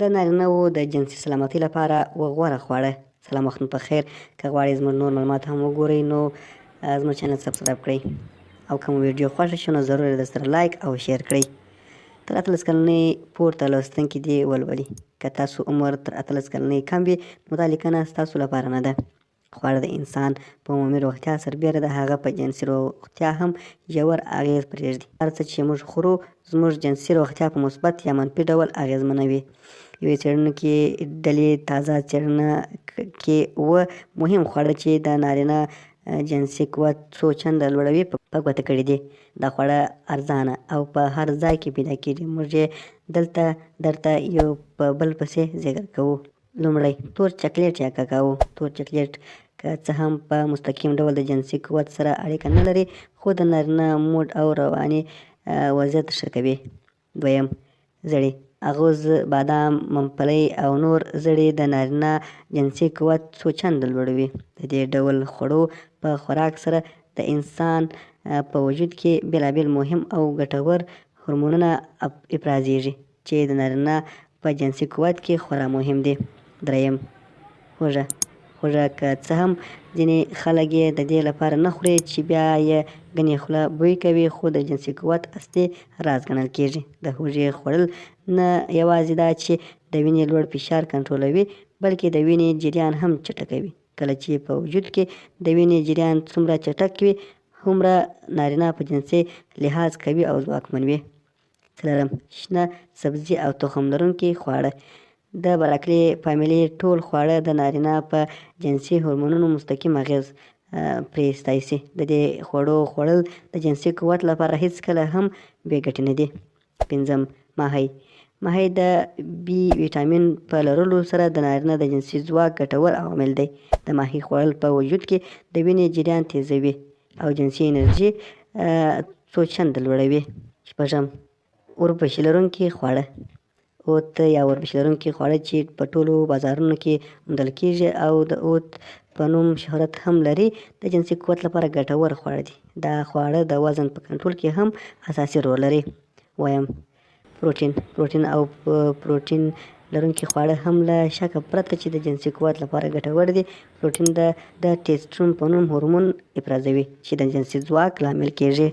د نارینه‌وو د جنسي سلامتۍ لپاره غوره خواړه. سلام وختونه په خیر. که غواړئ زموږ نور معلومات هم وګورئ نو زموږ چینل سبسکرایب کړئ او که مو ویډیو خوښه شي نو ضرور یې درسره لایک او شیر کړئ. تر 18 کلنۍ پورته لوستونکي دې ولولي. که تاسو عمر تر 18 کلنۍ کم وي نو دا لیکنه ستاسو لپاره نه ده. خواړه د انسان په عمومي روغتیا سربېره د هغه په جنسي روغتیا هم ژور اغېز پرېږدي. هر څه چې موږ خورو زموږ جنسي روغتیا په مثبت یا منفي ډول اغېزمنوي. یوې څېړونکې ډلې تازه څېړنه کې 7 مهم خواړه چې د نارینه جنسي قوت څو چنده لوړوي په ګوته کړي دي. دا خواړه ارزانه او په هر ځای کې پیدا کېږي. موږ یې دلته درته یو په بل پسې ذکر کوو. لومړی تور چاکلیټ یا کاکاو. تور چاکلیټ که څه هم په مستقیم ډول د جنسي قوت سره اړیکه نه لري خو د نارینه موډ او رواني وضعیت ښه کوي. دویم زړې. اغوز، بادام، ممپلی او نور زړې د نارینه جنسي قوت څو چنده لوړوي. د دې ډول خوړو په خوراک سره د انسان په وجود کې بېلابېل مهم او ګټور هورمونونه افرازېږي چې د نارینه په جنسي قوت کې خورا مهم دي. دریم هوږه. هوږه که څه هم ځینې خلک یې د دې لپاره نه خوري چې بیا یې ګنې خوله بوی کوي خو د جنسي قوت اصلي راز ګڼل کېږي. د هوږې خوړل نه یوازې دا چې د وینې لوړ فشار کنټرولوي بلکې د وینې جریان هم چټکوي. کله چې په وجود کې د وینې جریان څومره چټک وي هومره نارینه په جنسي لحاظ قوي او ځواکمن وي. څلورم شنه سبزي او تخم لرونکي خواړه. د براکلي فامیلې ټول خواړه د نارینه په جنسي هورمونونو مستقیم اغېز پرې شي. د دې خوړو خوړل د جنسي قوت لپاره هیڅکله هم بې ګټې نه دي. پنځم ماهی. ماهی د بي ویټامین په لرلو سره د نارینه د جنسي ځواک ګټور عامل دی. د ماهي خوړل په وجود کې د وینې جریان تیزوي او جنسي انرژي څو چنده لوړوي. شپږم اوربشې لرونکي خواړه. اوت یا اوربشې لرونکي خواړه چې په ټولو بازارونو کې موندل کېږي او د اوت په نوم شهرت هم لري د جنسي قوت لپاره ګټور خواړه دي. دا خواړه د وزن په کنټرول کې هم اساسي رول لري. وایم پروټین او پروټین لرونکي خواړه هم له شکه پرته چې د جنسي قوت لپاره ګټور دي. پروټین د ټیسټرون په نوم هورمون افرازوي چې د جنسي ځواک لامل کېږي.